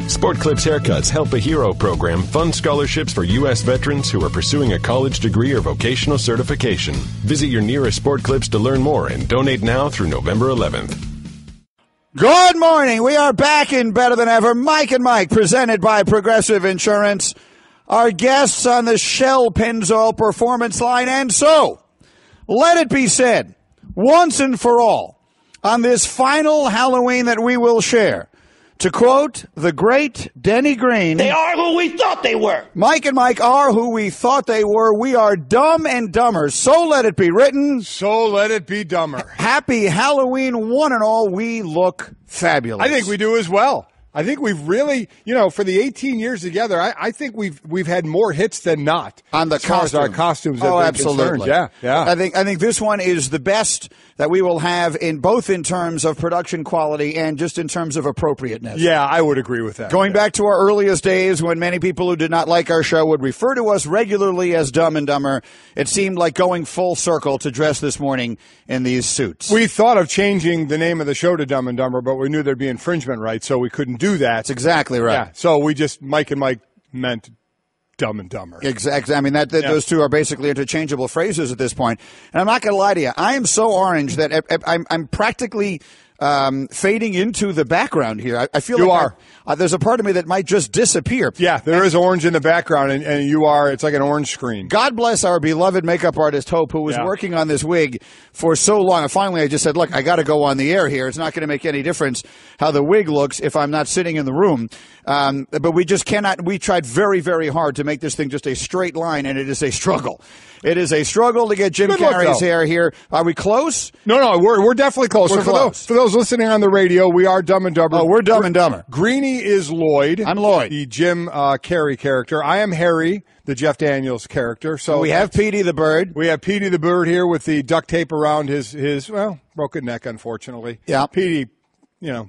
Sport Clips Haircuts Help a Hero program funds scholarships for U.S. veterans who are pursuing a college degree or vocational certification. Visit your nearest Sport Clips to learn more and donate now through November 11th. Good morning. We are back in Better Than Ever. Mike and Mike, presented by Progressive Insurance. Our guests on the Shell Pennzoil Performance Line. And so, let it be said, once and for all, on this final Halloween that we will share, to quote the great Denny Green, they are who we thought they were. Mike and Mike are who we thought they were. We are dumb and dumber. So let it be written. So let it be dumber. Happy Halloween, one and all. We look fabulous. I think we do as well. I think we've really, for the 18 years together, I think we've had more hits than not on the costumes. Our costumes. Oh, absolutely. Yeah. I think this one is the best that we will have in both in terms of production quality and just in terms of appropriateness. Yeah, I would agree with that. Going back to our earliest days when many people who did not like our show would refer to us regularly as Dumb and Dumber, it seemed like going full circle to dress this morning in these suits. We thought of changing the name of the show to Dumb and Dumber, but we knew there'd be infringement rights, so we couldn't do that. That's exactly right. Yeah, so we just, Mike and Mike meant Dumb and Dumber. Exactly. I mean, those two are basically interchangeable phrases at this point. And I'm not going to lie to you. I am so orange that I'm practically fading into the background here. I feel you like are. There's a part of me that might just disappear. Yeah, there is orange in the background, and you are. It's like an orange screen. God bless our beloved makeup artist, Hope, who was working on this wig for so long. And finally, I just said, look, I got to go on the air here. It's not going to make any difference how the wig looks if I'm not sitting in the room. But we just cannot. We tried very, very hard to make this thing just a straight line, and it is a struggle. It is a struggle to get Jim Carrey's hair here. Are we close? No, we're definitely close. We're close. For those listening on the radio, we are Dumb and Dumber. Oh, we're Dumb and Dumber. Greenie is Lloyd. I'm Lloyd. The Jim Carrey character. I am Harry, the Jeff Daniels character. So we have Petey the Bird. We have Petey the Bird here with the duct tape around his broken neck, unfortunately. Yeah. Petey,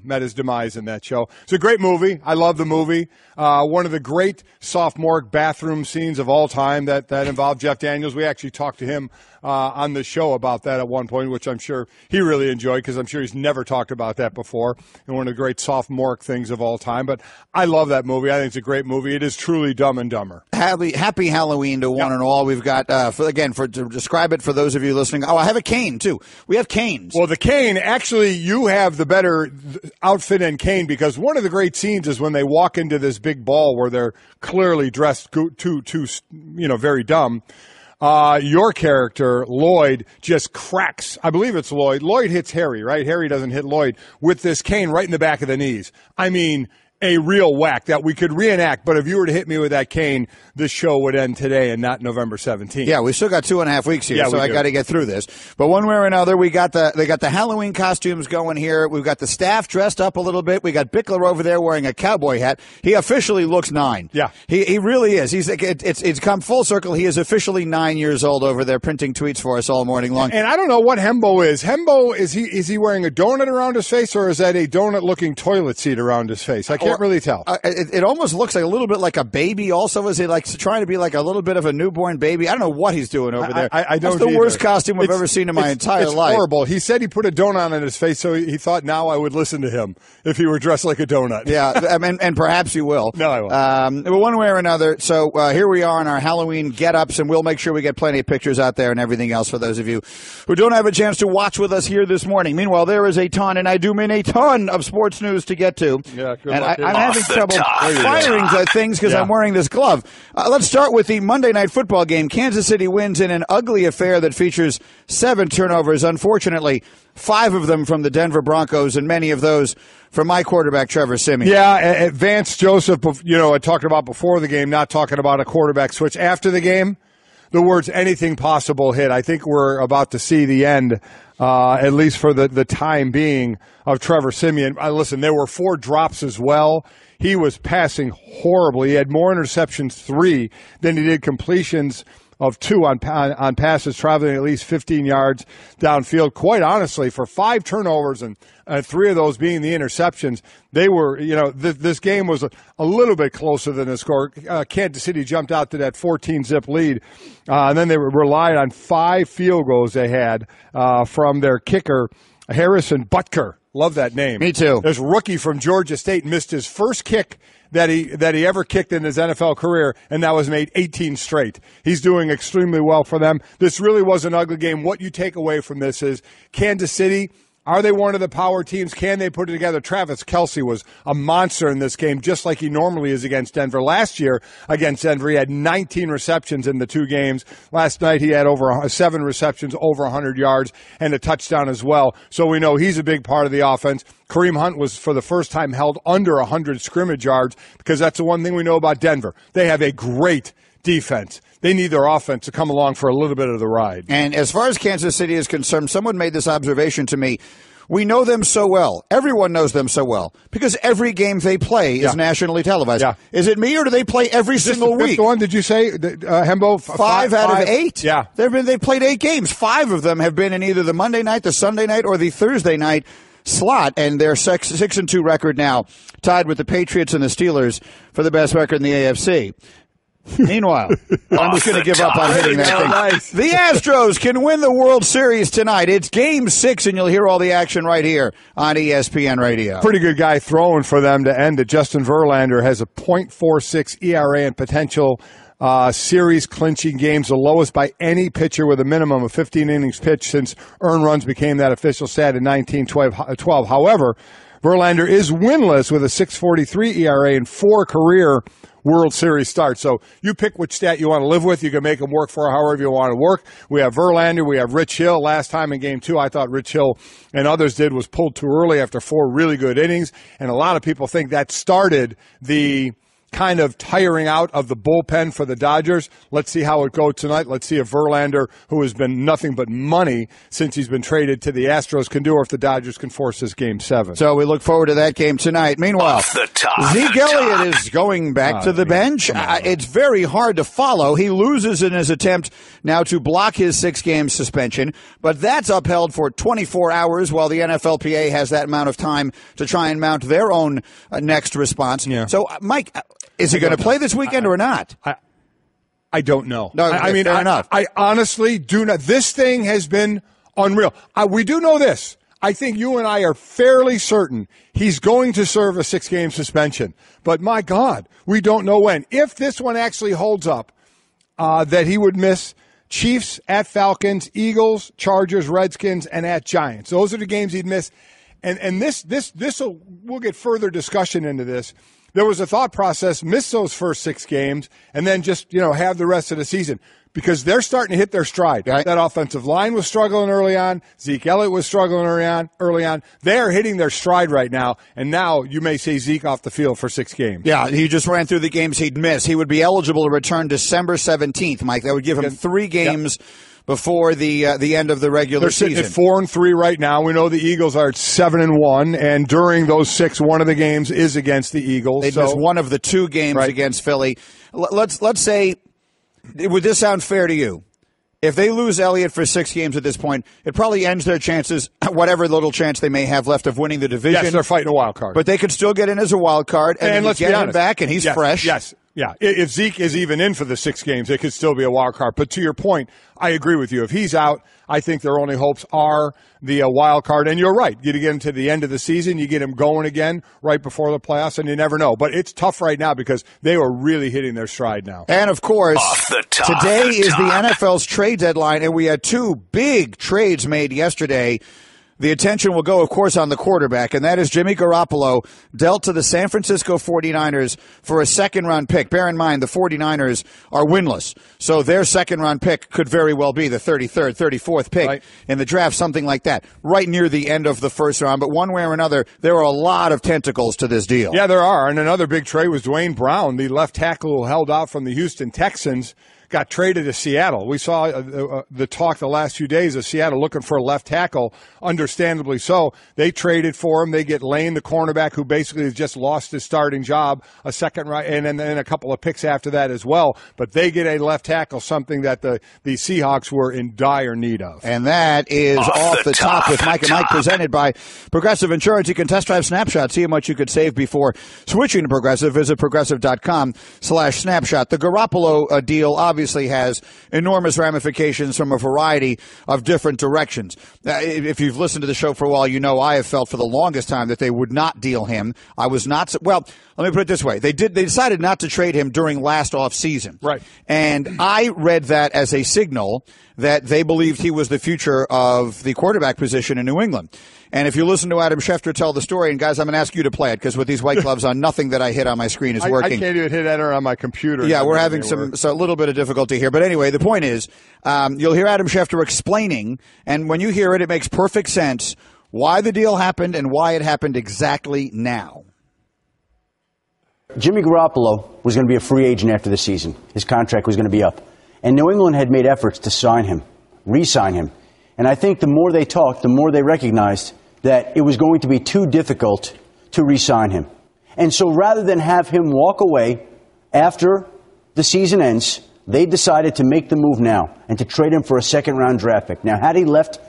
met his demise in that show. It's a great movie. I love the movie. One of the great sophomore bathroom scenes of all time that involved Jeff Daniels. We actually talked to him on the show about that at one point, which I'm sure he really enjoyed because I'm sure he's never talked about that before. And one of the great sophomore things of all time. But I love that movie. I think it's a great movie. It is truly Dumb and Dumber. Happy Halloween to one and all. We've got, to describe it for those of you listening. Oh, I have a cane, too. We have canes. Well, the cane, actually, you have the better outfit and cane because one of the great scenes is when they walk into this big ball where they're clearly dressed too very dumb. Your character, Lloyd, just cracks. I believe it's Lloyd. Lloyd hits Harry, right? Harry doesn't hit Lloyd with this cane right in the back of the knees. I mean, a real whack that we could reenact, but if you were to hit me with that cane, this show would end today and not November 17th. Yeah, we still got 2.5 weeks here, so I got to get through this. But one way or another, they got the Halloween costumes going here. We've got the staff dressed up a little bit. We got Bickler over there wearing a cowboy hat. He officially looks 9. Yeah. He really is. It's come full circle. He is officially 9 years old over there printing tweets for us all morning long. And I don't know what Hembo is. Hembo, is he wearing a donut around his face, or is that a donut-looking toilet seat around his face? I can't really tell. It almost looks like a little bit like a baby also. Is he trying to be like a little bit of a newborn baby? I don't know what he's doing over there. I don't That's the either. worst costume I've ever seen in my entire life. It's horrible. He said he put a donut on his face, so he thought now I would listen to him if he were dressed like a donut. Yeah, and perhaps you will. No, I won't. But one way or another, so here we are in our Halloween get-ups, and we'll make sure we get plenty of pictures out there and everything else for those of you who don't have a chance to watch with us here this morning. Meanwhile, there is a ton, and I do mean a ton, of sports news to get to. Yeah, good and luck. I'm having trouble firing things because I'm wearing this glove. Let's start with the Monday Night Football game. Kansas City wins in an ugly affair that features 7 turnovers. Unfortunately, 5 of them from the Denver Broncos, and many of those from my quarterback, Trevor Siemian. Yeah, Vance Joseph, I talked about before the game, not talking about a quarterback switch. After the game, the words anything possible hit. I think we're about to see the end, at least for the time being, of Trevor Siemian. Listen, there were 4 drops as well. He was passing horribly. He had more interceptions, 3, than he did completions of 2 on passes traveling at least 15 yards downfield. Quite honestly, for 5 turnovers and 3 of those being the interceptions, they were, this game was a little bit closer than the score. Kansas City jumped out to that 14-zip lead, and then they relied on 5 field goals they had from their kicker, Harrison Butker. Love that name. Me too. This rookie from Georgia State missed his first kick that he ever kicked in his NFL career, and that was made 18 straight. He's doing extremely well for them. This really was an ugly game. What you take away from this is Kansas City, are they one of the power teams? Can they put it together? Travis Kelce was a monster in this game, just like he normally is against Denver. Last year against Denver, he had 19 receptions in the two games. Last night, he had over 7 receptions, over 100 yards, and a touchdown as well. So we know he's a big part of the offense. Kareem Hunt was, for the first time, held under 100 scrimmage yards, because that's the one thing we know about Denver. They have a great defense. They need their offense to come along for a little bit of the ride. And as far as Kansas City is concerned, someone made this observation to me. We know them so well. Everyone knows them so well because every game they play is nationally televised. Yeah. Is it me, or do they play every single week? One, did you say, Hembo? 5 out of 8. Yeah. They've played 8 games. 5 of them have been in either the Monday night, the Sunday night, or the Thursday night slot, and they're 6-2 record now, tied with the Patriots and the Steelers for the best record in the AFC. Meanwhile, I'm just going to give up on hitting that thing. Nice. The Astros can win the World Series tonight. It's Game 6, and you'll hear all the action right here on ESPN Radio. Pretty good guy throwing for them to end it. Justin Verlander has a .46 ERA and potential series-clinching games, the lowest by any pitcher with a minimum of 15 innings pitched since earned runs became that official stat in 1912. However, Verlander is winless with a .643 ERA and 4 career World Series starts. So you pick which stat you want to live with. You can make them work for however you want to work. We have Verlander. We have Rich Hill. Last time in Game 2, I thought Rich Hill and others did was pulled too early after 4 really good innings. And a lot of people think that started the kind of tiring out of the bullpen for the Dodgers. Let's see how it goes tonight. Let's see if Verlander, who has been nothing but money since he's been traded to the Astros, can do, or if the Dodgers can force this Game 7. So we look forward to that game tonight. Meanwhile, Zeke Elliott is going back to the bench. It's very hard to follow. He loses in his attempt now to block his 6-game suspension, but that's upheld for 24 hours while the NFLPA has that amount of time to try and mount their own next response. Yeah. So, Mike, is he going to play this weekend or not? I don't know. No, I mean, fair enough. I honestly do not. This thing has been unreal. We do know this. I think you and I are fairly certain he's going to serve a 6-game suspension. But my God, we don't know when. If this one actually holds up, that he would miss Chiefs at Falcons, Eagles, Chargers, Redskins, and at Giants. Those are the games he'd miss. And we'll get further discussion into this. There was a thought process, miss those first 6 games, and then just, have the rest of the season, because they're starting to hit their stride. Right. That offensive line was struggling early on. Zeke Elliott was struggling early on. They're hitting their stride right now, and now you may see Zeke off the field for 6 games. Yeah, he just ran through the games he'd miss. He would be eligible to return December 17th, Mike. That would give him 3 games before the end of the regular season. They're sitting at 4-3 right now. We know the Eagles are at 7-1, and during those 6, one of the games is against the Eagles. They missed one of the 2 games against Philly. Let's say, would this sound fair to you? If they lose Elliott for 6 games at this point, it probably ends their chances, whatever little chance they may have left, of winning the division. Yes, they're fighting a wild card. But they could still get in as a wild card, and let's get him back, and he's fresh. Yes. Yeah, if Zeke is even in for the 6 games, it could still be a wild card. But to your point, I agree with you. If he's out, I think their only hopes are the wild card. And you're right. You get him to the end of the season, you get him going again right before the playoffs, and you never know. But it's tough right now because they are really hitting their stride now. And, of course, today is the NFL's trade deadline, and we had 2 big trades made yesterday. The attention will go, of course, on the quarterback, and that is Jimmy Garroppolo, dealt to the San Francisco 49ers for a 2nd-round pick. Bear in mind, the 49ers are winless, so their 2nd-round pick could very well be the 33rd, 34th pick in the draft, something like that, right near the end of the 1st round. But one way or another, there are a lot of tentacles to this deal. Yeah, there are, and another big trade was Dwayne Brown, the left tackle who held out from the Houston Texans, got traded to Seattle. We saw the talk the last few days of Seattle looking for a left tackle, understandably so. They traded for him. They get Lane, the cornerback, who basically has just lost his starting job, a 2nd right, and then a couple of picks after that as well. But they get a left tackle, something that the Seahawks were in dire need of. And that is off the top with Mike and Mike, presented by Progressive Insurance. You can test drive Snapshot, see how much you could save before switching to Progressive. Visit Progressive.com/snapshot. The Garroppolo deal, obviously, obviously has enormous ramifications from a variety of different directions. If you've listened to the show for a while, you know I have felt for the longest time that they would not deal him. I was not well. Let me put it this way: they decided not to trade him during last off season, right? And I read that as a signal that they believed he was the future of the quarterback position in New England. And if you listen to Adam Schefter tell the story, and guys, I'm going to ask you to play it because with these white gloves on, nothing that I hit on my screen is working. I can't even hit enter on my computer. Yeah, we're having a little bit of difficulty here. But anyway, the point is, you'll hear Adam Schefter explaining, and when you hear it, it makes perfect sense why the deal happened and why it happened exactly now. Jimmy Garroppolo was going to be a free agent after the season. His contract was going to be up. And New England had made efforts to sign him, re-sign him. And I think the more they talked, the more they recognized that it was going to be too difficult to re-sign him. And so rather than have him walk away after the season ends, they decided to make the move now and to trade him for a second-round draft pick. Now, had he left,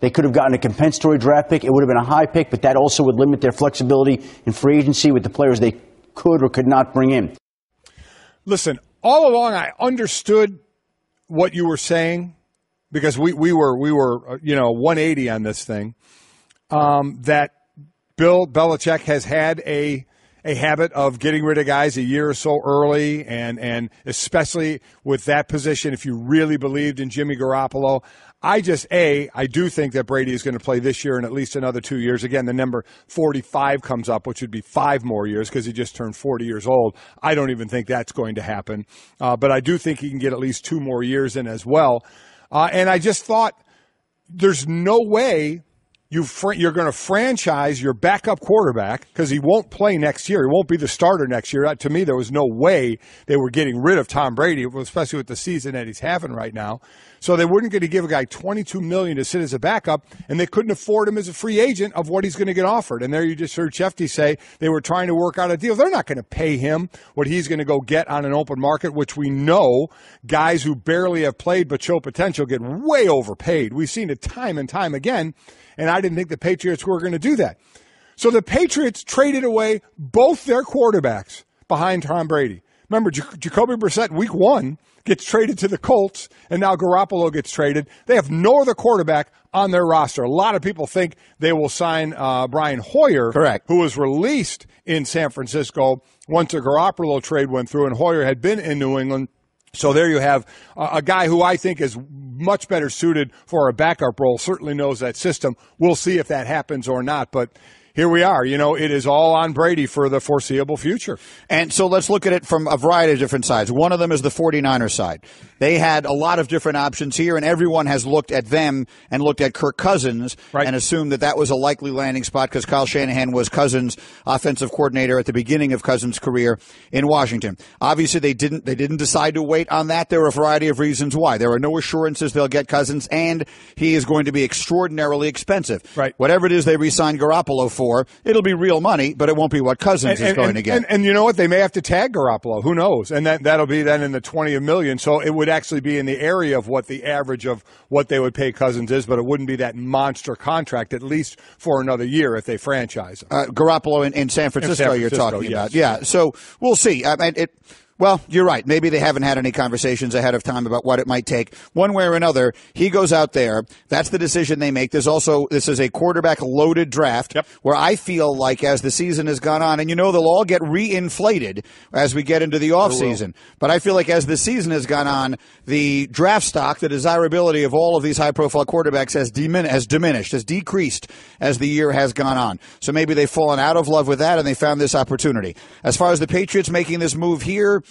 they could have gotten a compensatory draft pick. It would have been a high pick, but that also would limit their flexibility in free agency with the players they could or could not bring in. Listen, all along I understood what you were saying because we were 180 on this thing. That Bill Belichick has had a habit of getting rid of guys a year or so early, and especially with that position, if you really believed in Jimmy Garoppolo. I do think that Brady is going to play this year and at least another 2 years. Again, the number 45 comes up, which would be 5 more years because he just turned 40 years old. I don't even think that's going to happen. But I do think he can get at least 2 more years in as well. And I just thought there's no way you're going to franchise your backup quarterback because he won't play next year. He won't be the starter next year. To me, there was no way they were getting rid of Tom Brady, especially with the season that he's having right now. So they weren't going to give a guy $22 million to sit as a backup, and they couldn't afford him as a free agent of what he's going to get offered. And there you just heard Schefter say they were trying to work out a deal. They're not going to pay him what he's going to go get on an open market, which we know guys who barely have played but show potential get way overpaid. We've seen it time and time again. And I didn't think the Patriots were going to do that. So the Patriots traded away both their quarterbacks behind Tom Brady. Remember, Jacoby Brissett, week 1, gets traded to the Colts, and now Garroppolo gets traded. They have no other quarterback on their roster. A lot of people think they will sign Brian Hoyer, correct, who was released in San Francisco once the Garroppolo trade went through, and Hoyer had been in New England. So there you have a guy who I think is much better suited for a backup role, certainly knows that system. We'll see if that happens or not, but here we are. It is all on Brady for the foreseeable future. And so let's look at it from a variety of different sides. One of them is the 49ers side. They had a lot of different options here, and everyone has looked at them and looked at Kirk Cousins and assumed that was a likely landing spot because Kyle Shanahan was Cousins' offensive coordinator at the beginning of Cousins' career in Washington. Obviously, they didn't decide to wait on that. There are a variety of reasons why. There are no assurances they'll get Cousins, and he is going to be extraordinarily expensive. Right. Whatever it is they re-signed Garroppolo for, it'll be real money, but it won't be what Cousins is going to get. And you know what? They may have to tag Garroppolo. Who knows? And that'll be then in the $20 million. So it would actually be in the area of what the average of what they would pay Cousins is, but it wouldn't be that monster contract, at least for another year if they franchise him. Garroppolo in San Francisco, you're talking about. Yeah, so we'll see. Well, you're right. Maybe they haven't had any conversations ahead of time about what it might take. One way or another, he goes out there. That's the decision they make. This is a quarterback-loaded draft where I feel like as the season has gone on, and they'll all get reinflated as we get into the offseason. But I feel like as the season has gone on, the draft stock, the desirability of all of these high-profile quarterbacks has diminished, has decreased as the year has gone on. So maybe they've fallen out of love with that and they found this opportunity. As far as the Patriots making this move here,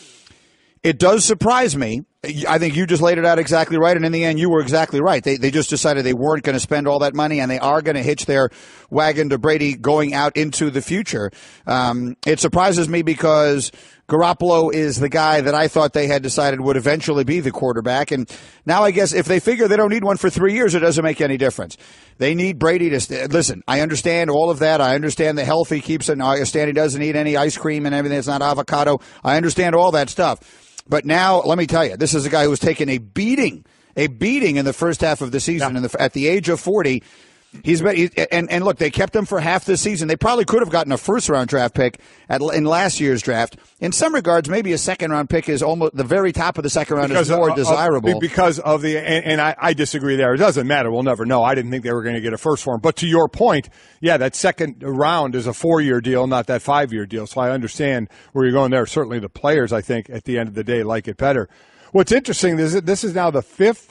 it does surprise me. I think you just laid it out exactly right, and in the end, you were exactly right. They just decided they weren't going to spend all that money, and they are going to hitch their wagon to Brady going out into the future. It surprises me because Garroppolo is the guy that I thought they had decided would eventually be the quarterback, and now I guess if they figure they don't need one for 3 years, it doesn't make any difference. They need Brady to listen. I understand all of that. I understand the health he keeps, and I understand he doesn't eat any ice cream and everything. It's not avocado. I understand all that stuff. But now, let me tell you, this is a guy who was taking a beating in the first half of the season. And at the age of 40, And look, they kept him for half the season. They probably could have gotten a first-round draft pick in last year's draft. In some regards, maybe a second-round pick is almost the very top of the second round is more desirable. Because of and I disagree there. It doesn't matter. We'll never know. I didn't think they were going to get a first for him. But to your point, yeah, that second round is a 4-year deal, not that 5-year deal. So I understand where you're going there. Certainly the players, I think, at the end of the day, like it better. What's interesting is that this is now the 5th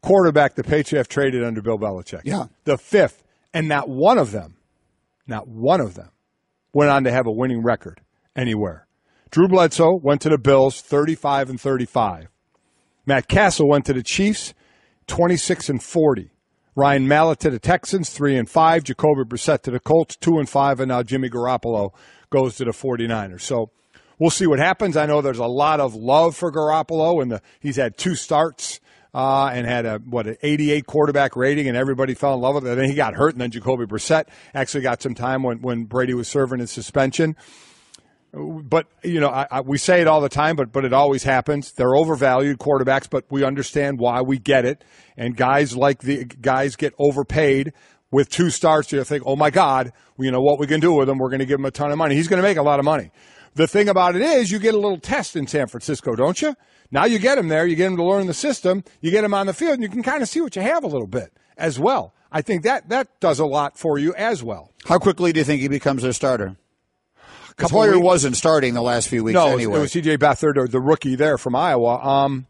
quarterback the Patriots have traded under Bill Belichick. Yeah. The 5th. And not one of them went on to have a winning record anywhere. Drew Bledsoe went to the Bills, 35-35. Matt Castle went to the Chiefs, 26-40. Ryan Mallett to the Texans, 3-5. Jacoby Brissett to the Colts, 2-5. And now Jimmy Garroppolo goes to the 49ers. So we'll see what happens. I know there's a lot of love for Garoppolo, and he's had 2 starts. And had an 88 quarterback rating, and everybody fell in love with it. And then he got hurt, and then Jacoby Brissett actually got some time when Brady was serving his suspension. But, we say it all the time, but it always happens. They're overvalued quarterbacks, but we understand why. We get it. And guys get overpaid with 2 starts. You think, oh, my God, what we can do with him, we're going to give him a ton of money. He's going to make a lot of money. The thing about it is you get a little test in San Francisco, don't you? Now you get him there, you get him to learn the system, you get him on the field, and you can kind of see what you have a little bit as well. I think that does a lot for you as well. How quickly do you think he becomes a starter? Because Hoyer wasn't starting the last few weeks anyway. It was C.J. Beathard, the rookie there from Iowa.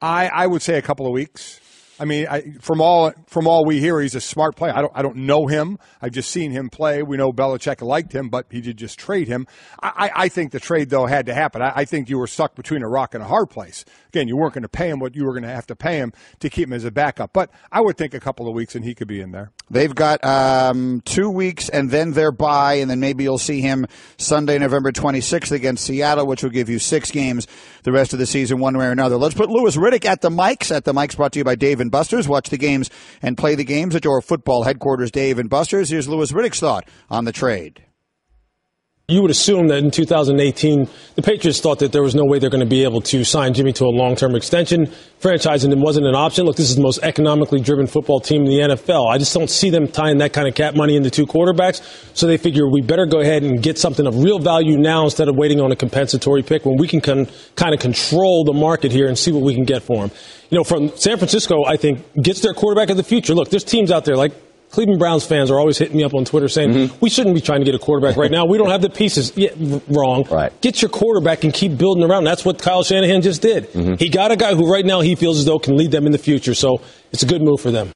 I would say a couple of weeks. I mean, from all we hear, he's a smart player. I don't know him. I've just seen him play. We know Belichick liked him, but he did just trade him. I think the trade, though, had to happen. I think you were stuck between a rock and a hard place. Again, you weren't going to pay him what you were going to have to pay him to keep him as a backup. But I would think a couple of weeks, and he could be in there. They've got 2 weeks, and then they're bye, and then maybe you'll see him Sunday, November 26th against Seattle, which will give you 6 games the rest of the season one way or another. Let's put Louis Riddick at the mics. At the mics brought to you by Dave & Buster's. Watch the games and play the games at your football headquarters, Dave & Buster's. Here's Louis Riddick's thought on the trade. You would assume that in 2018, the Patriots thought that there was no way they're going to be able to sign Jimmy to a long-term extension. Franchising him wasn't an option. Look, this is the most economically driven football team in the NFL. I just don't see them tying that kind of cap money into 2 quarterbacks. So they figure we better go ahead and get something of real value now instead of waiting on a compensatory pick when we can kind of control the market here and see what we can get for him. From San Francisco, I think, gets their quarterback of the future. Look, there's teams out there like Cleveland Browns fans are always hitting me up on Twitter saying, we shouldn't be trying to get a quarterback right now. We don't have the pieces. Yeah, wrong. Right. Get your quarterback and keep building around. That's what Kyle Shanahan just did. He got a guy who right now he feels as though can lead them in the future. So it's a good move for them.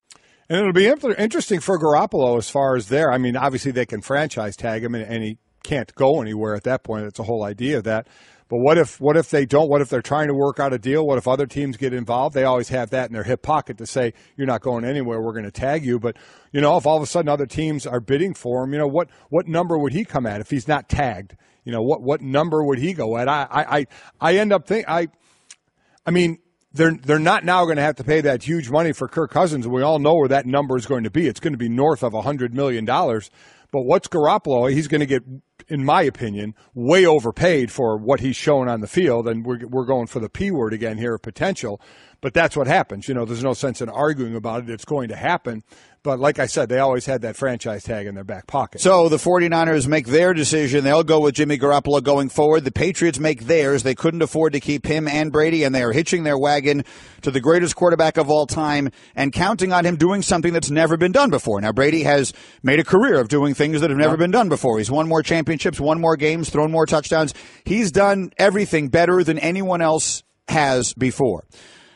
And it'll be interesting for Garoppolo as far as there. I mean, obviously they can franchise tag him, and he can't go anywhere at that point. That's the whole idea of that. But what if they don't? What if they're trying to work out a deal? What if other teams get involved? They always have that in their hip pocket to say, you're not going anywhere, we're going to tag you. But, if all of a sudden other teams are bidding for him, what number would he come at if he's not tagged? What number would he go at? I end up thinking, I mean, they're not now going to have to pay that huge money for Kirk Cousins. We all know where that number is going to be. It's going to be north of $100 million. But what's Garoppolo? He's going to get, in my opinion, way overpaid for what he's shown on the field. And we're going for the P word again here, potential. But that's what happens. There's no sense in arguing about it. It's going to happen. But like I said, they always had that franchise tag in their back pocket. So the 49ers make their decision. They'll go with Jimmy Garoppolo going forward. The Patriots make theirs. They couldn't afford to keep him and Brady, and they are hitching their wagon to the greatest quarterback of all time and counting on him doing something that's never been done before. Now, Brady has made a career of doing things that have never been done before. He's won more championships, won more games, thrown more touchdowns. He's done everything better than anyone else has before.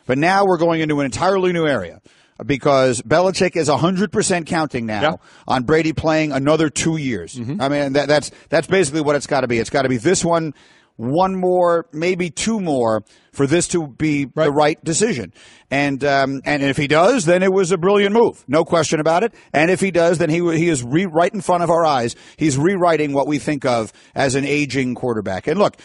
But now we're going into an entirely new area, because Belichick is 100% counting now on Brady playing another 2 years. I mean, that's basically what it's got to be. It's got to be this one more, maybe 2 more for this to be the right decision. And if he does, then it was a brilliant move. No question about it. And if he does, then he is right in front of our eyes. He's rewriting what we think of as an aging quarterback. And look,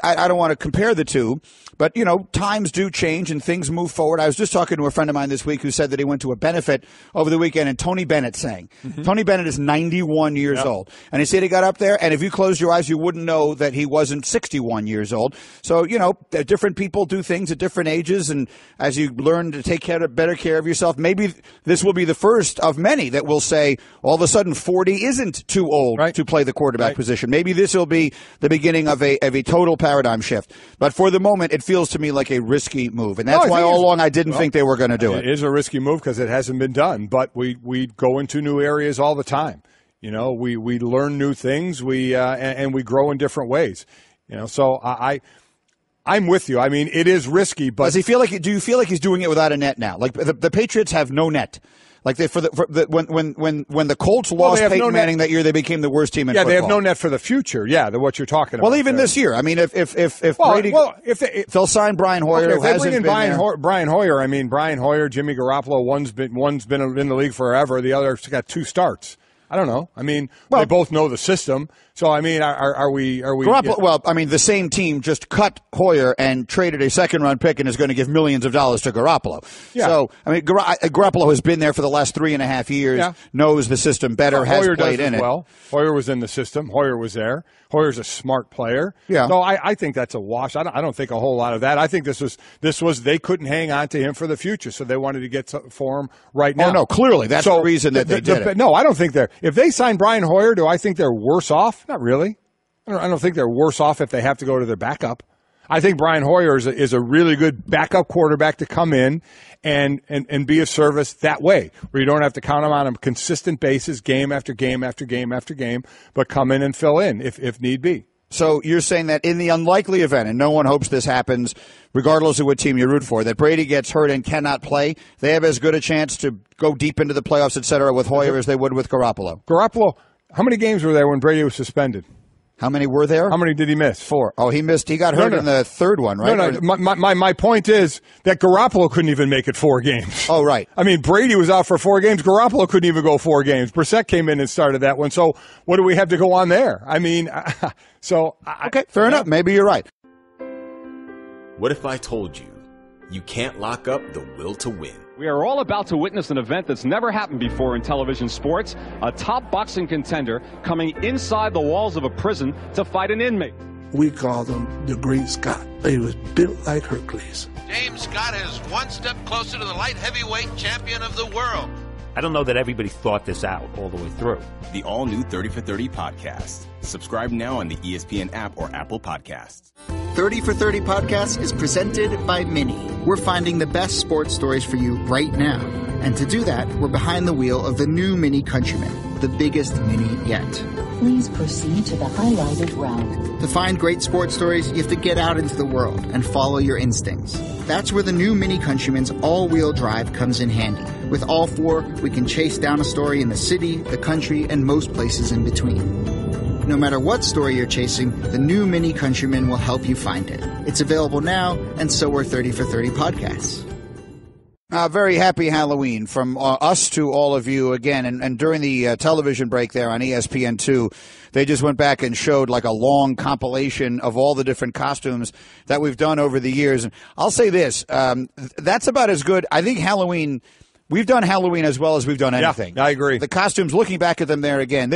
I don't want to compare the two, but, times do change and things move forward. I was just talking to a friend of mine this week who said that he went to a benefit over the weekend, and Tony Bennett sang. Tony Bennett is 91 years old. And he said he got up there, and if you closed your eyes, you wouldn't know that he wasn't 61 years old. So, different different people do things at different ages, and as you learn to take better care of yourself, maybe this will be the first of many that will say all of a sudden 40 isn't too old to play the quarterback position. Maybe this will be the beginning of a total paradigm shift. But for the moment, it feels to me like a risky move, and that's why all along I didn't think they were going to do it. It is a risky move because it hasn't been done, but we go into new areas all the time. You know, we learn new things, and we grow in different ways. You know, so I'm with you. I mean, it is risky, but do you feel like he's doing it without a net now? Like the Patriots have no net. Like when the Colts lost Peyton Manning that year, they became the worst team in football. They have no net for the future. Yeah, what you're talking about. Well, even this year, I mean, if they'll sign Brian Hoyer, if they bring in Brian Hoyer, I mean, Brian Hoyer, Jimmy Garoppolo, one's been in the league forever, the other's got 2 starts. I don't know. I mean, they both know the system. So, I mean, are we? Garoppolo, well, I mean, the same team just cut Hoyer and traded a second-round pick and is going to give millions of dollars to Garoppolo. Yeah. So, I mean, Garoppolo has been there for the last 3.5 years, knows the system better, has played in it. Well, Hoyer was in the system. Hoyer was there. Hoyer's a smart player. Yeah. So I think that's a wash. I don't think a whole lot of that. I think this was they couldn't hang on to him for the future, so they wanted to get for him right now. Oh no, clearly that's the reason that they did it. No, I don't think they're. If they sign Brian Hoyer, do I think they're worse off? Not really. I don't think they're worse off if they have to go to their backup. I think Brian Hoyer is a really good backup quarterback to come in and be of service that way, where you don't have to count him on a consistent basis, game after game after game after game, but come in and fill in if need be. So you're saying that in the unlikely event, and no one hopes this happens, regardless of what team you root for, that Brady gets hurt and cannot play, they have as good a chance to go deep into the playoffs, et cetera, with Hoyer as they would with Garoppolo. Garoppolo, how many games were there when Brady was suspended? How many were there? How many did he miss? 4. Oh, he missed. He got hurt in the third one, right? No. My point is that Garoppolo couldn't even make it 4 games. Oh, right. I mean, Brady was out for 4 games. Garoppolo couldn't even go 4 games. Brissett came in and started that one. So what do we have to go on there? I mean, okay, fair enough. Maybe you're right. What if I told you can't lock up the will to win? We are all about to witness an event that's never happened before in television sports. A top boxing contender coming inside the walls of a prison to fight an inmate. We call him the Great Scott. He was built like Hercules. James Scott is one step closer to the light heavyweight champion of the world. I don't know that everybody thought this out all the way through. The all-new 30 for 30 podcast. Subscribe now on the ESPN app or Apple Podcasts. 30 for 30 podcast is presented by Mini. We're finding the best sports stories for you right now. And to do that, we're behind the wheel of the new Mini Countryman, the biggest Mini yet. Please proceed to the highlighted route. To find great sports stories, you have to get out into the world and follow your instincts. That's where the new Mini Countryman's all-wheel drive comes in handy. With all 4, we can chase down a story in the city, the country, and most places in between. No matter what story you're chasing, the new Mini Countryman will help you find it. It's available now, and so are 30 for 30 podcasts. Very happy Halloween from us to all of you again. And during the television break there on ESPN2, they just went back and showed like a long compilation of all the different costumes that we've done over the years. And I'll say this, that's about as good. I think Halloween, we've done Halloween as well as we've done anything. Yeah, I agree. The costumes, looking back at them there again,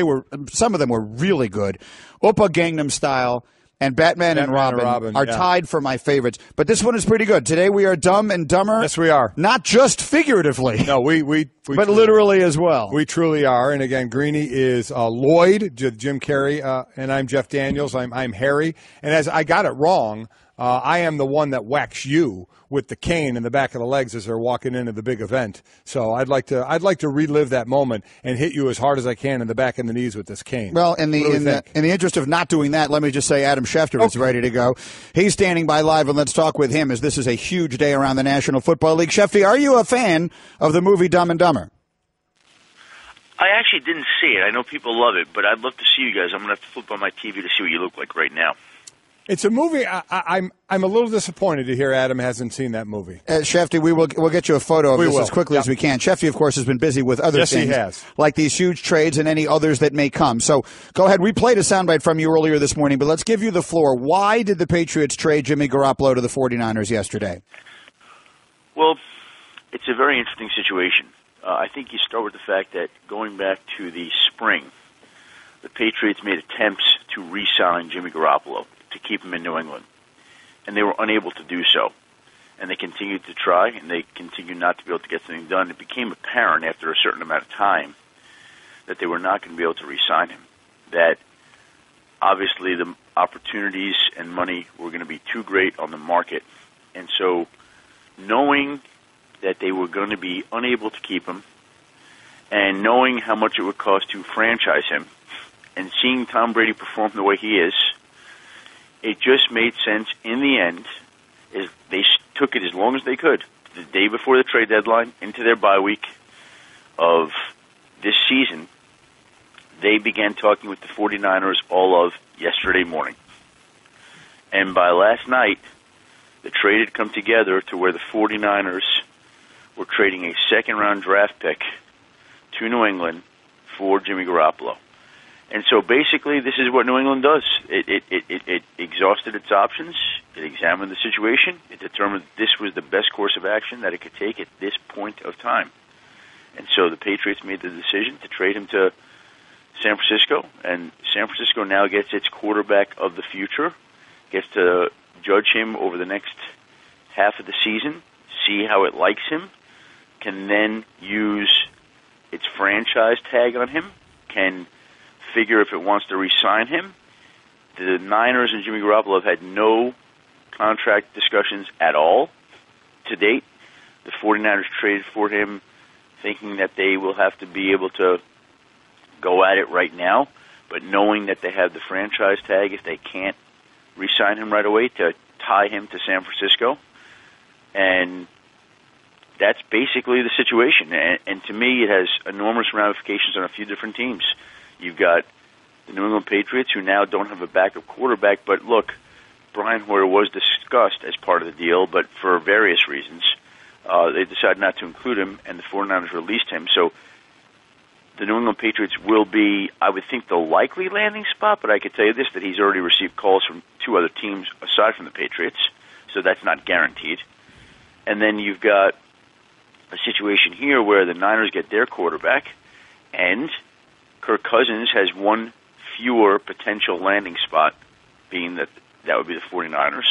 some of them were really good. Oppa Gangnam Style and Batman and Robin are tied for my favorites. But this one is pretty good. Today we are Dumb and Dumber. Yes, we are. Not just figuratively. No, we but literally as well. We truly are. And again, Greeny is Lloyd, Jim Carrey, and I'm Jeff Daniels. I'm Harry. And as I got it wrong, I am the one that whacks you with the cane in the back of the legs as they're walking into the big event. So I'd like to relive that moment and hit you as hard as I can in the back of the knees with this cane. Well, in the interest of not doing that, let me just say Adam Schefter is ready to go. He's standing by live, and let's talk with him as this is a huge day around the National Football League. Schefter, are you a fan of the movie Dumb and Dumber? I actually didn't see it. I know people love it, but I'd love to see you guys. I'm going to have to flip on my TV to see what you look like right now. It's a movie. I'm a little disappointed to hear Adam hasn't seen that movie. Schefter, we'll get you a photo of this as quickly as we can. Schefter, of course, has been busy with other things. Yes, he has. Like these huge trades and any others that may come. So go ahead. We played a soundbite from you earlier this morning, but let's give you the floor. Why did the Patriots trade Jimmy Garoppolo to the 49ers yesterday? Well, it's a very interesting situation. I think you start with the fact that going back to the spring, the Patriots made attempts to re-sign Jimmy Garoppolo to keep him in New England. and they were unable to do so. And they continued to try, and they continued not to be able to get something done. It became apparent after a certain amount of time that they were not going to be able to re-sign him, that obviously the opportunities and money were going to be too great on the market. And so knowing that they were going to be unable to keep him and knowing how much it would cost to franchise him and seeing Tom Brady perform the way he is, it just made sense in the end. They took it as long as they could, the day before the trade deadline, into their bye week of this season. They began talking with the 49ers all of yesterday morning. And by last night, the trade had come together to where the 49ers were trading a second-round draft pick to New England for Jimmy Garroppolo. And so basically, this is what New England does. It exhausted its options. It examined the situation. It determined that this was the best course of action that it could take at this point of time. And so the Patriots made the decision to trade him to San Francisco, and San Francisco now gets its quarterback of the future, gets to judge him over the next half of the season, see how it likes him, can then use its franchise tag on him, can figure if it wants to re-sign him. The Niners and Jimmy Garoppolo have had no contract discussions at all to date. The 49ers traded for him thinking that they will have to be able to go at it right now, but knowing that they have the franchise tag if they can't re-sign him right away to tie him to San Francisco. And that's basically the situation. And to me, it has enormous ramifications on a few different teams. You've got the New England Patriots, who now don't have a backup quarterback. But look, Brian Hoyer was discussed as part of the deal, but for various reasons, they decided not to include him, and the 49ers released him. So the New England Patriots will be, I would think, the likely landing spot, but I could tell you this, that he's already received calls from two other teams aside from the Patriots, so that's not guaranteed. And then you've got a situation here where the Niners get their quarterback, and Kirk Cousins has one fewer potential landing spot, being that would be the 49ers.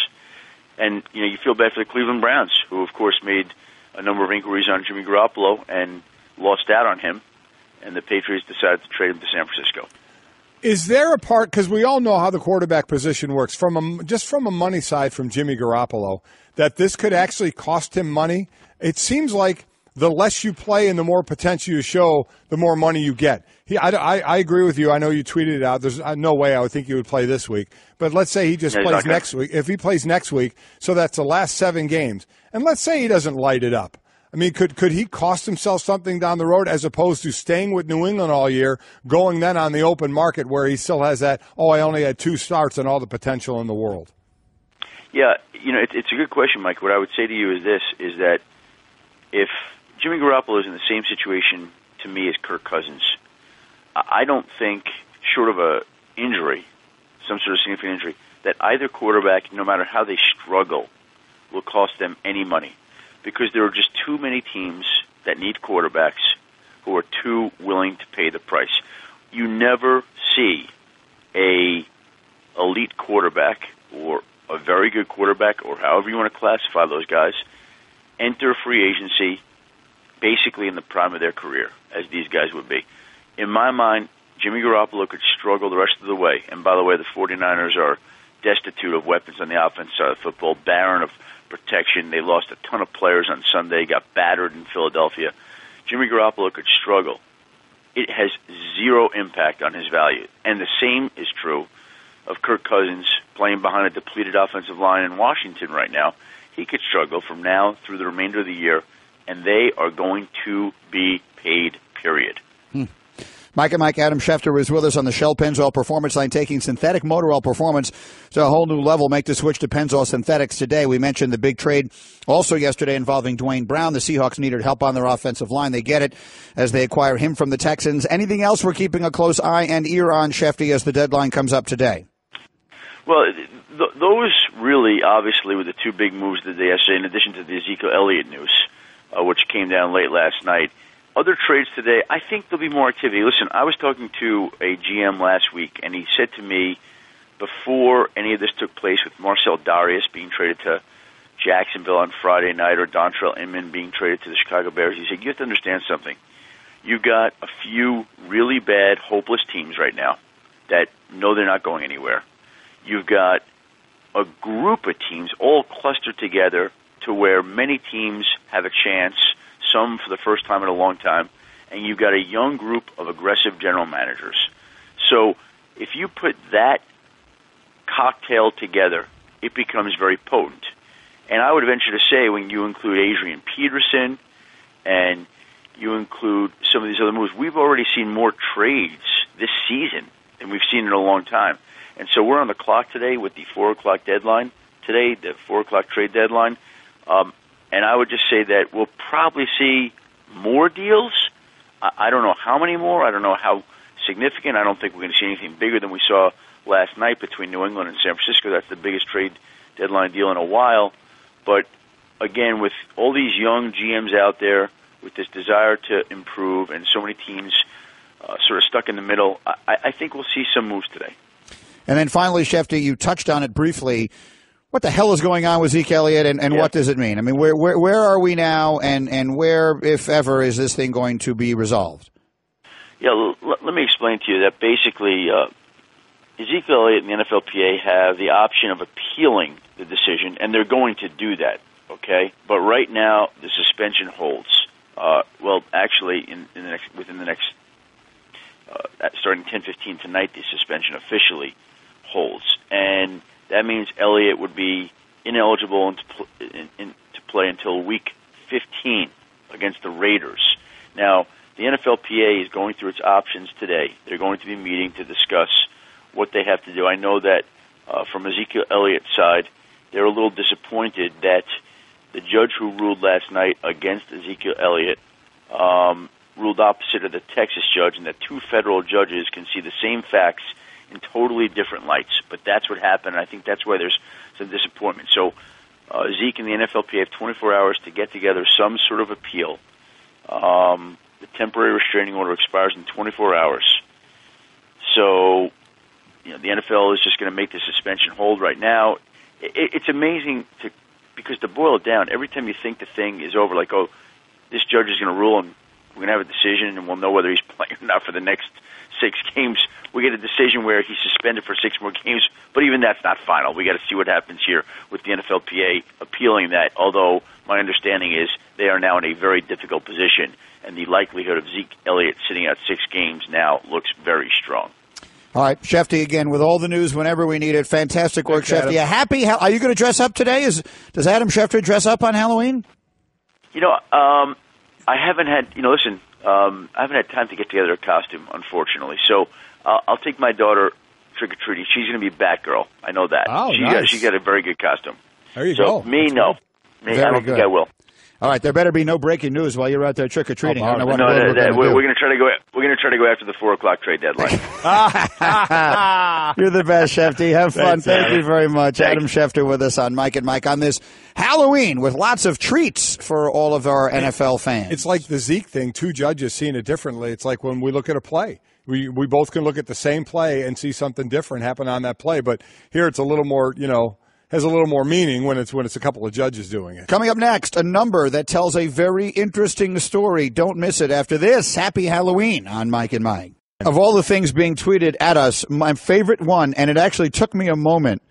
And, you know, you feel bad for the Cleveland Browns, who, of course, made a number of inquiries on Jimmy Garoppolo and lost out on him, and the Patriots decided to trade him to San Francisco. Is there a part, because we all know how the quarterback position works, just from a money side from Jimmy Garoppolo, that this could actually cost him money? It seems like the less you play and the more potential you show, the more money you get. I agree with you. I know you tweeted it out. There's no way I would think he would play this week. But let's say he just plays next week. If he plays next week, so that's the last 7 games. And let's say he doesn't light it up. I mean, could he cost himself something down the road as opposed to staying with New England all year, going then on the open market where he still has that, I only had 2 starts and all the potential in the world? Yeah, you know, it's a good question, Mike. What I would say to you is this, is that if Jimmy Garoppolo is in the same situation, to me, as Kirk Cousins, I don't think, short of a injury, some sort of significant injury, that either quarterback, no matter how they struggle, will cost them any money. Because there are just too many teams that need quarterbacks who are too willing to pay the price. You never see a elite quarterback or a very good quarterback, or however you want to classify those guys, enter free agency basically in the prime of their career, as these guys would be. In my mind, Jimmy Garoppolo could struggle the rest of the way. And by the way, the 49ers are destitute of weapons on the offense side of football, barren of protection. They lost a ton of players on Sunday, got battered in Philadelphia. Jimmy Garoppolo could struggle. It has zero impact on his value. And the same is true of Kirk Cousins playing behind a depleted offensive line in Washington right now. He could struggle from now through the remainder of the year, and they are going to be paid, period. Mike and Mike, Adam Schefter was with us on the Shell Pennzoil Performance Line, taking synthetic motor oil performance to a whole new level. Make the switch to Pennzoil Synthetics today. We mentioned the big trade also yesterday involving Dwayne Brown. The Seahawks needed help on their offensive line. They get it as they acquire him from the Texans. Anything else we're keeping a close eye and ear on, Schefter, as the deadline comes up today? Well, those really, obviously, were the two big moves that they yesterday, in addition to the Ezekiel Elliott news, which came down late last night. Other trades today, I think there'll be more activity. Listen, I was talking to a GM last week, and he said to me before any of this took place, with Marcel Darius being traded to Jacksonville on Friday night, or Dontrell Inman being traded to the Chicago Bears, he said, you have to understand something. You've got a few really bad, hopeless teams right now that know they're not going anywhere. You've got a group of teams all clustered together to where many teams have a chance, some for the first time in a long time, and you've got a young group of aggressive general managers. So if you put that cocktail together, it becomes very potent. And I would venture to say, when you include Adrian Peterson and you include some of these other moves, we've already seen more trades this season than we've seen in a long time. And so we're on the clock today with the 4 o'clock deadline. Today, the 4 o'clock trade deadline. And I would just say that we'll probably see more deals. I don't know how many more. I don't know how significant. I don't think we're going to see anything bigger than we saw last night between New England and San Francisco. That's the biggest trade deadline deal in a while. But, again, with all these young GMs out there, with this desire to improve and so many teams sort of stuck in the middle, I think we'll see some moves today. And then finally, Schefter, you touched on it briefly. What the hell is going on with Zeke Elliott, and what does it mean? I mean, where are we now, and where, if ever, is this thing going to be resolved? Yeah, let me explain to you that basically Ezekiel Elliott and the NFLPA have the option of appealing the decision, and they're going to do that, okay? But right now, the suspension holds. Well, actually, within the next starting 10:15 tonight, the suspension officially holds, and that means Elliott would be ineligible to play until Week 15 against the Raiders. Now, the NFLPA is going through its options today. They're going to be meeting to discuss what they have to do. I know that from Ezekiel Elliott's side, they're a little disappointed that the judge who ruled last night against Ezekiel Elliott ruled opposite of the Texas judge, and that two federal judges can see the same facts in totally different lights. But that's what happened, and I think that's why there's some disappointment. So Zeke and the NFLPA have 24 hours to get together some sort of appeal. The temporary restraining order expires in 24 hours. So the NFL is just going to make the suspension hold right now. It's amazing because to boil it down, every time you think the thing is over, like, oh, this judge is going to rule and we're going to have a decision and we'll know whether he's playing or not for the next 6 games. We get a decision where he's suspended for 6 more games, but even that's not final. We got to see what happens here with the NFLPA appealing that, although my understanding is they are now in a very difficult position, and the likelihood of Zeke Elliott sitting out 6 games now looks very strong. All right, Schefter, again, with all the news whenever we need it. Fantastic work, Schefter. You happy? Are you going to dress up today? Does Adam Schefter dress up on Halloween? I haven't had, I haven't had time to get together a costume, unfortunately. So I'll take my daughter trick-or-treating. She's going to be Batgirl. I know that. Oh, nice. She's got a very good costume. There you go. Me, no. I don't think I will. All right, there better be no breaking news while you're out there trick or treating. We're going to try to go. We're going to try to go after the 4 o'clock trade deadline. You're the best, Schefter. Have fun. Thank you very much, Adam Schefter, with us on Mike and Mike on this Halloween with lots of treats for all of our NFL fans. It's like the Zeke thing. 2 judges seeing it differently. It's like when we look at a play. We both can look at the same play and see something different happen on that play. But here it's a little more, has a little more meaning when it's a couple of judges doing it. Coming up next, a number that tells a very interesting story. Don't miss it after this. Happy Halloween on Mike and Mike. Of all the things being tweeted at us, my favorite one, and it actually took me a moment,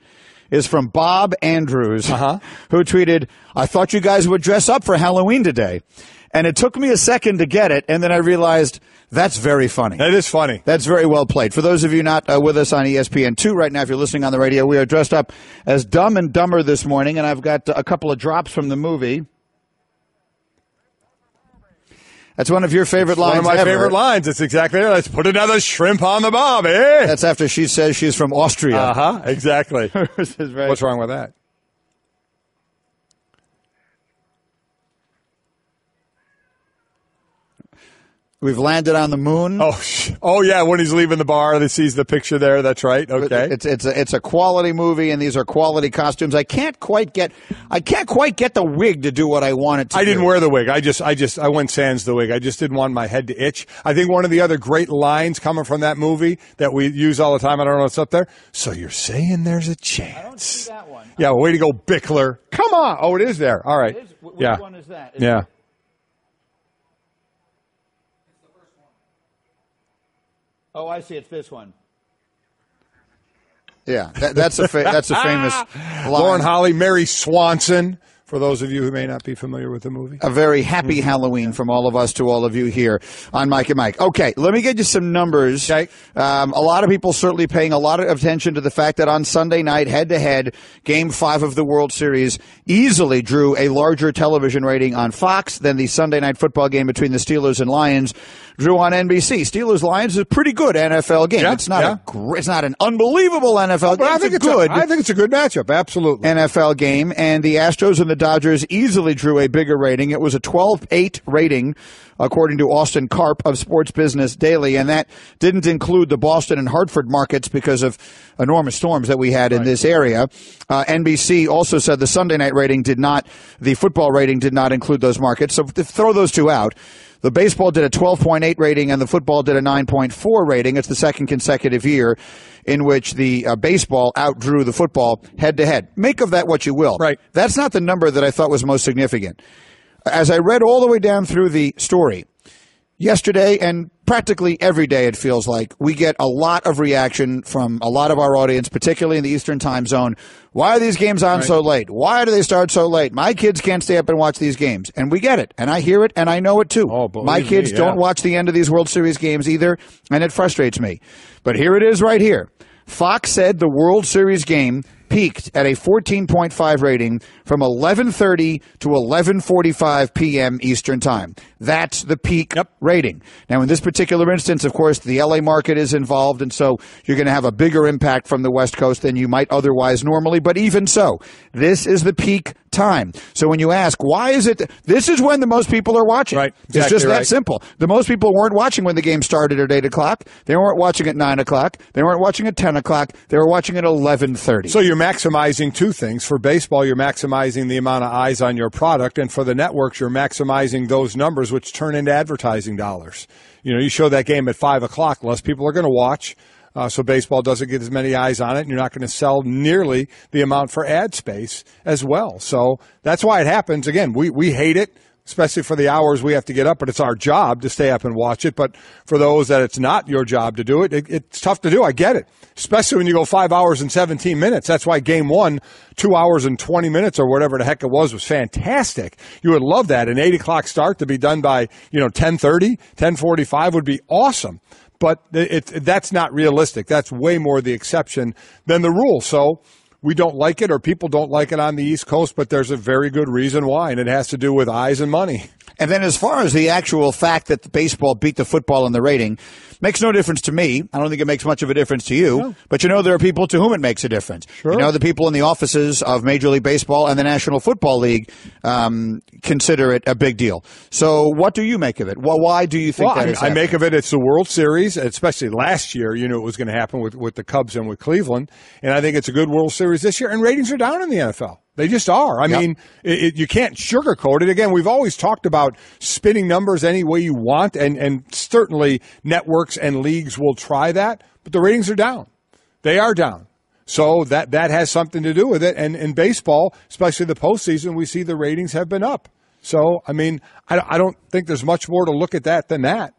is from Bob Andrews, who tweeted, "I thought you guys would dress up for Halloween today." And it took me a second to get it, and then I realized that's very funny. That is funny. That's very well played. For those of you not with us on ESPN2 right now, if you're listening on the radio, we are dressed up as Dumb and Dumber this morning, and I've got a couple of drops from the movie. That's one of your favorite lines. One of my favorite lines. It's exactly it. Let's put another shrimp on the bob, eh? That's after she says she's from Austria. Exactly. What's wrong with that? We've landed on the moon. Oh yeah, when he's leaving the bar, he sees the picture there. That's right. Okay. It's a quality movie, and these are quality costumes. I can't quite get the wig to do what I want it to. I didn't wear the wig. I went sans the wig. I just didn't want my head to itch. I think one of the other great lines coming from that movie that we use all the time, I don't know what's up there. So you're saying there's a chance. I don't see that one. Yeah, way to go, Bickler. Come on. Oh, it is there. All right. Which one is that? Yeah. Oh, I see. It's this one. Yeah, that's a famous line. Lauren Holly, Mary Swanson, for those of you who may not be familiar with the movie. A very happy Halloween from all of us to all of you here on Mike and Mike. Okay, let me get you some numbers. Okay. A lot of people certainly paying a lot of attention to the fact that on Sunday night, head-to-head, Game 5 of the World Series easily drew a larger television rating on Fox than the Sunday night football game between the Steelers and Lions drew on NBC. Steelers-Lions is a pretty good NFL game. Yeah, it's not an unbelievable NFL game. I think it's a good matchup. Absolutely. NFL game, and the Astros and the Dodgers easily drew a bigger rating. It was a 12-8 rating, according to Austin Karp of Sports Business Daily, and that didn't include the Boston and Hartford markets because of enormous storms that we had in this area. NBC also said the Sunday night rating the football rating did not include those markets, so throw those two out. The baseball did a 12.8 rating and the football did a 9.4 rating. It's the second consecutive year in which the baseball outdrew the football head-to-head. Make of that what you will. Right. That's not the number that I thought was most significant. As I read all the way down through the story, yesterday and practically every day it feels like, we get a lot of reaction from a lot of our audience, particularly in the Eastern time zone. Why are these games on so late? Why do they start so late? My kids can't stay up and watch these games. And we get it. And I hear it, and I know it too. My kids don't watch the end of these World Series games either, and it frustrates me. But here it is right here. Fox said the World Series game peaked at a 14.5 rating from 11:30 to 11:45 p.m. Eastern Time. That's the peak rating. Now, in this particular instance, of course, the L.A. market is involved, and so you're going to have a bigger impact from the West Coast than you might otherwise normally. But even so, this is the peak time. So when you ask, why is it this is when the most people are watching. Right. Exactly. It's just that simple. The most people weren't watching when the game started at 8 o'clock. They weren't watching at 9 o'clock. They weren't watching at 10 o'clock. They were watching at 11:30. So you're maximizing two things. For baseball, you're maximizing the amount of eyes on your product, and for the networks, you're maximizing those numbers, which turn into advertising dollars. You know, you show that game at 5 o'clock, less people are going to watch. So baseball doesn't get as many eyes on it, and you're not going to sell nearly the amount for ad space as well. So that's why it happens. Again, we hate it, especially for the hours we have to get up, but it's our job to stay up and watch it. But for those that it's not your job to do it, it's tough to do. I get it, especially when you go 5 hours and 17 minutes. That's why game one, 2 hours and 20 minutes or whatever the heck it was fantastic. You would love that. An 8 o'clock start to be done by 10:30, 10:45 would be awesome. But that's not realistic. That's way more the exception than the rule. So we don't like it, or people don't like it on the East Coast, but there's a very good reason why, and it has to do with eyes and money. And then as far as the actual fact that the baseball beat the football in the rating, makes no difference to me. I don't think it makes much of a difference to you. No. But there are people to whom it makes a difference. Sure. The people in the offices of Major League Baseball and the National Football League consider it a big deal. So what do you make of it? Well, why do you think that is happening? I make of it, it's the World Series, especially last year. You knew it was going to happen with the Cubs and with Cleveland. And I think it's a good World Series this year. And ratings are down in the NFL. They just are. I mean, you can't sugarcoat it. Again, we've always talked about spinning numbers any way you want, and certainly networks and leagues will try that, but the ratings are down. They are down. So that has something to do with it. And in baseball, especially the postseason, we see the ratings have been up. So, I mean, I don't think there's much more to look at that than that.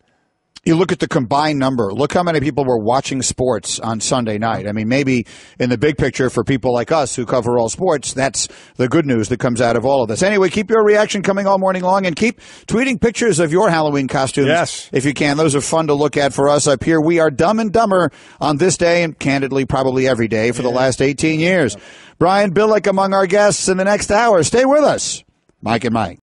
You look at the combined number. Look how many people were watching sports on Sunday night. I mean, maybe in the big picture for people like us who cover all sports, that's the good news that comes out of all of this. Anyway, keep your reaction coming all morning long, and keep tweeting pictures of your Halloween costumes if you can. Those are fun to look at for us up here. We are Dumb and Dumber on this day, and candidly probably every day for the last 18 years. Brian Billick among our guests in the next hour. Stay with us. Mike and Mike.